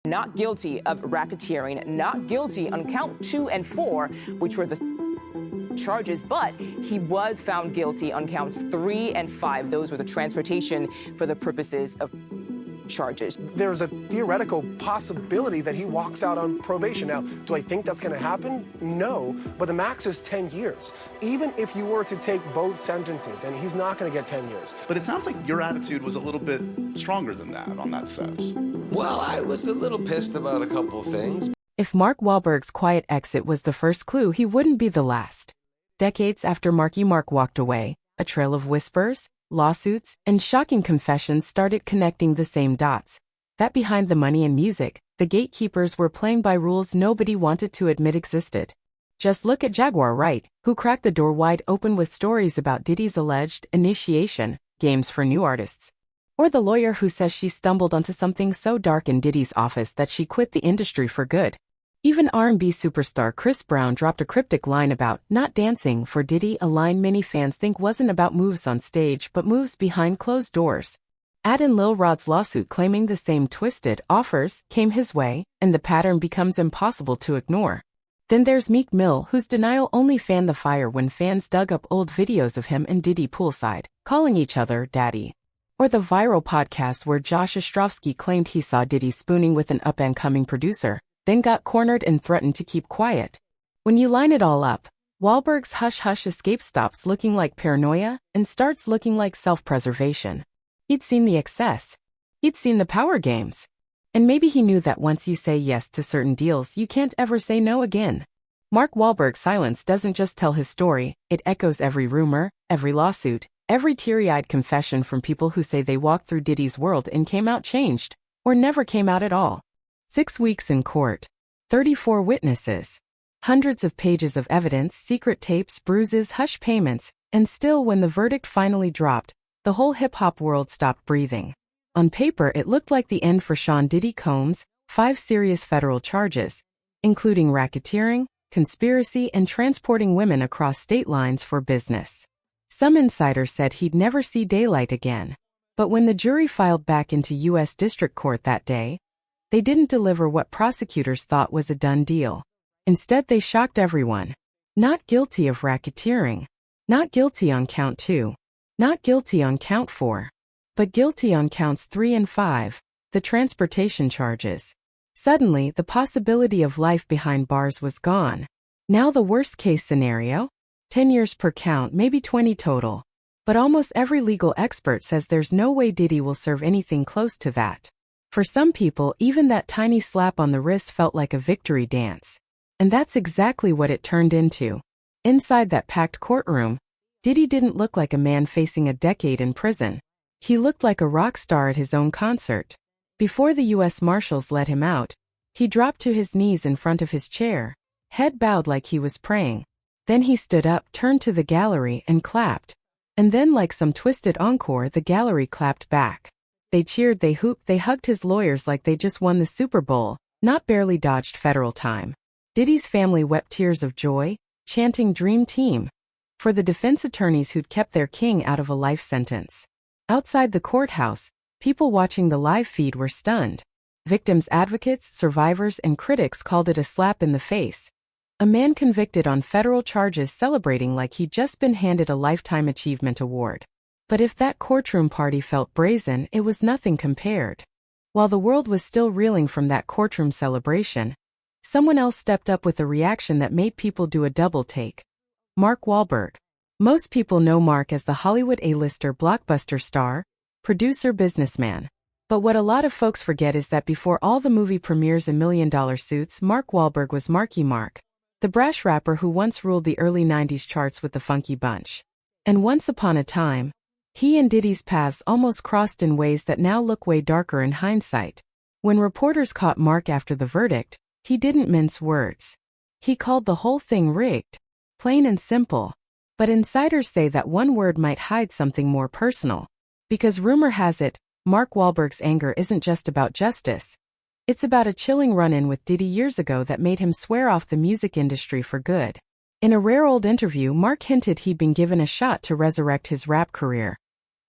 not guilty of racketeering, not guilty on count 2 and 4, which were the charges, but he was found guilty on counts 3 and 5. Those were the transportation for the purposes of charges. There's a theoretical possibility that he walks out on probation. Now, do I think that's going to happen? No, but the max is 10 years. Even if you were to take both sentences, and he's not going to get 10 years. But it sounds like your attitude was a little bit stronger than that on that set. Well, I was a little pissed about a couple things. If Mark Wahlberg's quiet exit was the first clue, he wouldn't be the last. Decades after Marky Mark walked away, a trail of whispers, lawsuits, and shocking confessions started connecting the same dots. That behind the money and music, the gatekeepers were playing by rules nobody wanted to admit existed. Just look at Jaguar Wright, who cracked the door wide open with stories about Diddy's alleged initiation games for new artists. Or the lawyer who says she stumbled onto something so dark in Diddy's office that she quit the industry for good. Even R&B superstar Chris Brown dropped a cryptic line about not dancing for Diddy, a line many fans think wasn't about moves on stage but moves behind closed doors. Add in Lil Rod's lawsuit claiming the same twisted offers came his way, and the pattern becomes impossible to ignore. Then there's Meek Mill, whose denial only fanned the fire when fans dug up old videos of him and Diddy poolside, calling each other daddy. Or the viral podcast where Josh Ostrovsky claimed he saw Diddy spooning with an up-and-coming producer, then got cornered and threatened to keep quiet. When you line it all up, Wahlberg's hush-hush escape stops looking like paranoia and starts looking like self-preservation. He'd seen the excess. He'd seen the power games. And maybe he knew that once you say yes to certain deals, you can't ever say no again. Mark Wahlberg's silence doesn't just tell his story, it echoes every rumor, every lawsuit, every teary-eyed confession from people who say they walked through Diddy's world and came out changed, or never came out at all. 6 weeks in court, 34 witnesses, hundreds of pages of evidence, secret tapes, bruises, hush payments, and still when the verdict finally dropped, the whole hip-hop world stopped breathing. On paper, it looked like the end for Sean Diddy Combs, 5 serious federal charges, including racketeering, conspiracy, and transporting women across state lines for business. Some insiders said he'd never see daylight again. But when the jury filed back into U.S. District Court that day, they didn't deliver what prosecutors thought was a done deal. Instead, they shocked everyone. Not guilty of racketeering. Not guilty on count 2. Not guilty on count 4. But guilty on counts 3 and 5, the transportation charges. Suddenly, the possibility of life behind bars was gone. Now the worst-case scenario? 10 years per count, maybe 20 total. But almost every legal expert says there's no way Diddy will serve anything close to that. For some people, even that tiny slap on the wrist felt like a victory dance. And that's exactly what it turned into. Inside that packed courtroom, Diddy didn't look like a man facing a decade in prison. He looked like a rock star at his own concert. Before the U.S. Marshals let him out, he dropped to his knees in front of his chair, head bowed like he was praying. Then he stood up, turned to the gallery, and clapped. And then, like some twisted encore, the gallery clapped back. They cheered, they hooped, they hugged his lawyers like they just won the Super Bowl, not barely dodged federal time. Diddy's family wept tears of joy, chanting "Dream Team" for the defense attorneys who'd kept their king out of a life sentence. Outside the courthouse, people watching the live feed were stunned. Victims' advocates, survivors, and critics called it a slap in the face. A man convicted on federal charges celebrating like he'd just been handed a Lifetime Achievement Award. But if that courtroom party felt brazen, it was nothing compared. While the world was still reeling from that courtroom celebration, someone else stepped up with a reaction that made people do a double take. Mark Wahlberg. Most people know Mark as the Hollywood A-lister, blockbuster star, producer, businessman. But what a lot of folks forget is that before all the movie premieres and million-dollar suits, Mark Wahlberg was Marky Mark, the brash rapper who once ruled the early 90s charts with the Funky Bunch. And once upon a time, he and Diddy's paths almost crossed in ways that now look way darker in hindsight. When reporters caught Mark after the verdict, he didn't mince words. He called the whole thing rigged, plain and simple. But insiders say that one word might hide something more personal. Because rumor has it, Mark Wahlberg's anger isn't just about justice. It's about a chilling run-in with Diddy years ago that made him swear off the music industry for good. In a rare old interview, Mark hinted he'd been given a shot to resurrect his rap career.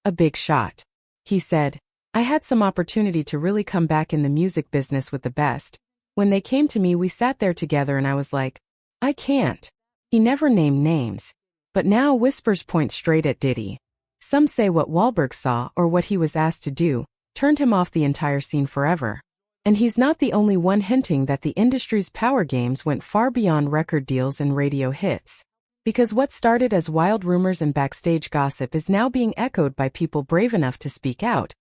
A big shot. He said, I had some opportunity to really come back in the music business with the best. When they came to me, we sat there together and I was like, I can't. He never named names. But now whispers point straight at Diddy. Some say what Wahlberg saw or what he was asked to do turned him off the entire scene forever. And he's not the only one hinting that the industry's power games went far beyond record deals and radio hits. Because what started as wild rumors and backstage gossip is now being echoed by people brave enough to speak out.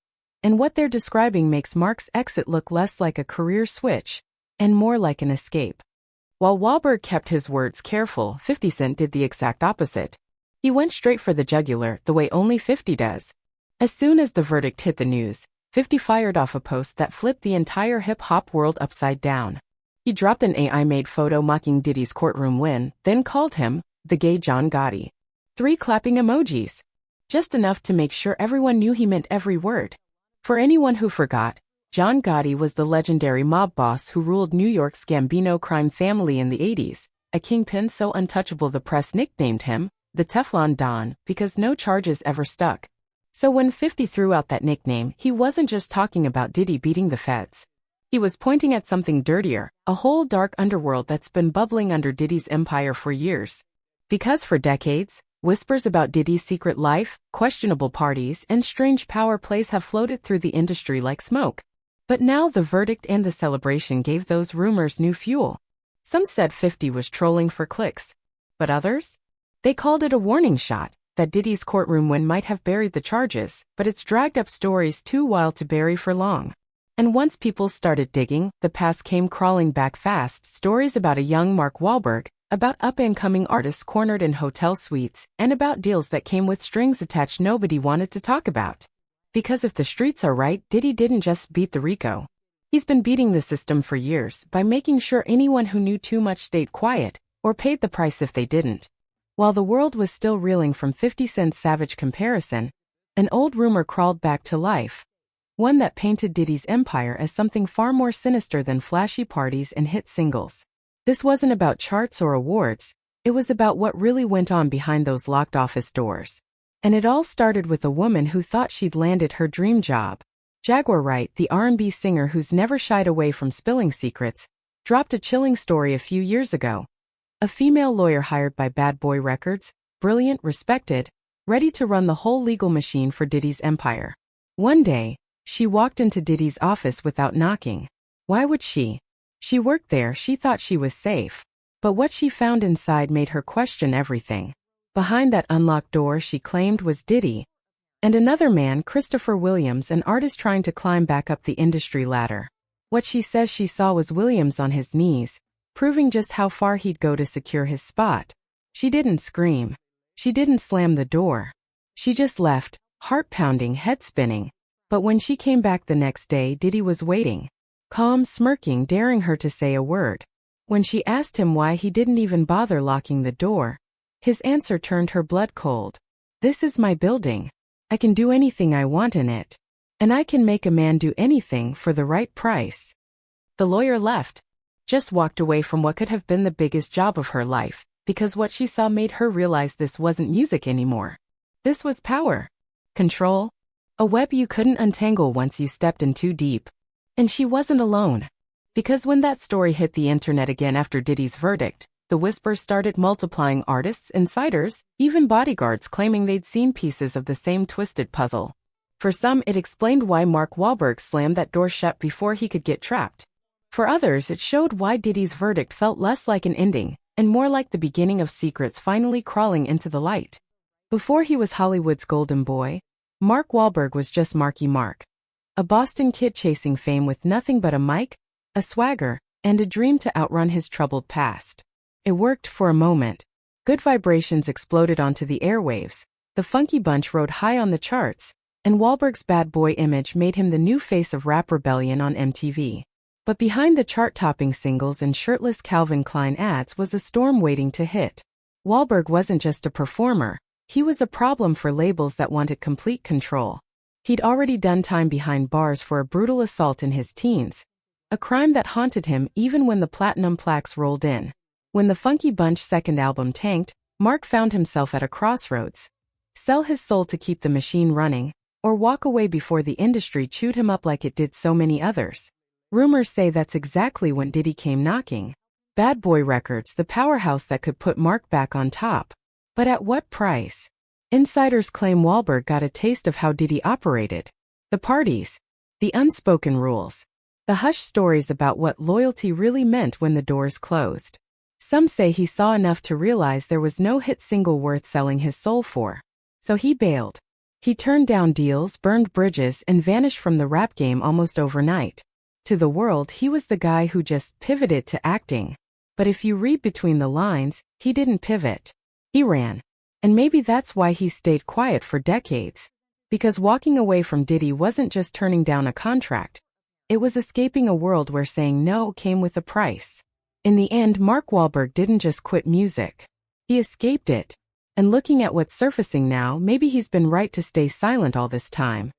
And what they're describing makes Mark's exit look less like a career switch and more like an escape. While Wahlberg kept his words careful, 50 Cent did the exact opposite. He went straight for the jugular, the way only 50 does. As soon as the verdict hit the news, 50 fired off a post that flipped the entire hip-hop world upside down. He dropped an AI-made photo mocking Diddy's courtroom win, then called him the gay John Gotti. 3 clapping emojis. Just enough to make sure everyone knew he meant every word. For anyone who forgot, John Gotti was the legendary mob boss who ruled New York's Gambino crime family in the 80s, a kingpin so untouchable the press nicknamed him the Teflon Don because no charges ever stuck. So when 50 threw out that nickname, he wasn't just talking about Diddy beating the feds. He was pointing at something dirtier, a whole dark underworld that's been bubbling under Diddy's empire for years. Because for decades, whispers about Diddy's secret life, questionable parties, and strange power plays have floated through the industry like smoke. But now the verdict and the celebration gave those rumors new fuel. Some said 50 was trolling for clicks. But others? They called it a warning shot, that Diddy's courtroom win might have buried the charges, but it's dragged up stories too wild to bury for long. And once people started digging, the past came crawling back fast. Stories about a young Mark Wahlberg, about up-and-coming artists cornered in hotel suites, and about deals that came with strings attached nobody wanted to talk about. Because if the streets are right, Diddy didn't just beat the RICO. He's been beating the system for years by making sure anyone who knew too much stayed quiet, or paid the price if they didn't. While the world was still reeling from 50 Cent's savage comparison, an old rumor crawled back to life. One that painted Diddy's empire as something far more sinister than flashy parties and hit singles. This wasn't about charts or awards, it was about what really went on behind those locked office doors. And it all started with a woman who thought she'd landed her dream job. Jaguar Wright, the R&B singer who's never shied away from spilling secrets, dropped a chilling story a few years ago. A female lawyer hired by Bad Boy Records, brilliant, respected, ready to run the whole legal machine for Diddy's empire. One day, she walked into Diddy's office without knocking. Why would she? She worked there, she thought she was safe. But what she found inside made her question everything. Behind that unlocked door she claimed was Diddy. And another man, Christopher Williams, an artist trying to climb back up the industry ladder. What she says she saw was Williams on his knees, proving just how far he'd go to secure his spot. She didn't scream. She didn't slam the door. She just left, heart pounding, head spinning. But when she came back the next day, Diddy was waiting. Calm, smirking, daring her to say a word. When she asked him why he didn't even bother locking the door, his answer turned her blood cold. This is my building. I can do anything I want in it. And I can make a man do anything for the right price. The lawyer left. Just walked away from what could have been the biggest job of her life, because what she saw made her realize this wasn't music anymore. This was power. Control. A web you couldn't untangle once you stepped in too deep. And she wasn't alone. Because when that story hit the internet again after Diddy's verdict, the whispers started multiplying. Artists, insiders, even bodyguards claiming they'd seen pieces of the same twisted puzzle. For some, it explained why Mark Wahlberg slammed that door shut before he could get trapped. For others, it showed why Diddy's verdict felt less like an ending, and more like the beginning of secrets finally crawling into the light. Before he was Hollywood's golden boy, Mark Wahlberg was just Marky Mark. A Boston kid chasing fame with nothing but a mic, a swagger, and a dream to outrun his troubled past. It worked for a moment. Good vibrations exploded onto the airwaves, the Funky Bunch rode high on the charts, and Wahlberg's bad boy image made him the new face of rap rebellion on MTV. But behind the chart-topping singles and shirtless Calvin Klein ads was a storm waiting to hit. Wahlberg wasn't just a performer, he was a problem for labels that wanted complete control. He'd already done time behind bars for a brutal assault in his teens, a crime that haunted him even when the platinum plaques rolled in. When the Funky Bunch's second album tanked, Mark found himself at a crossroads. Sell his soul to keep the machine running, or walk away before the industry chewed him up like it did so many others. Rumors say that's exactly when Diddy came knocking. Bad Boy Records, the powerhouse that could put Mark back on top. But at what price? Insiders claim Wahlberg got a taste of how Diddy operated. The parties, the unspoken rules, the hush stories about what loyalty really meant when the doors closed. Some say he saw enough to realize there was no hit single worth selling his soul for. So he bailed. He turned down deals, burned bridges, and vanished from the rap game almost overnight. To the world, he was the guy who just pivoted to acting. But if you read between the lines, he didn't pivot. He ran. And maybe that's why he stayed quiet for decades. Because walking away from Diddy wasn't just turning down a contract. It was escaping a world where saying no came with a price. In the end, Mark Wahlberg didn't just quit music. He escaped it. And looking at what's surfacing now, maybe he's been right to stay silent all this time.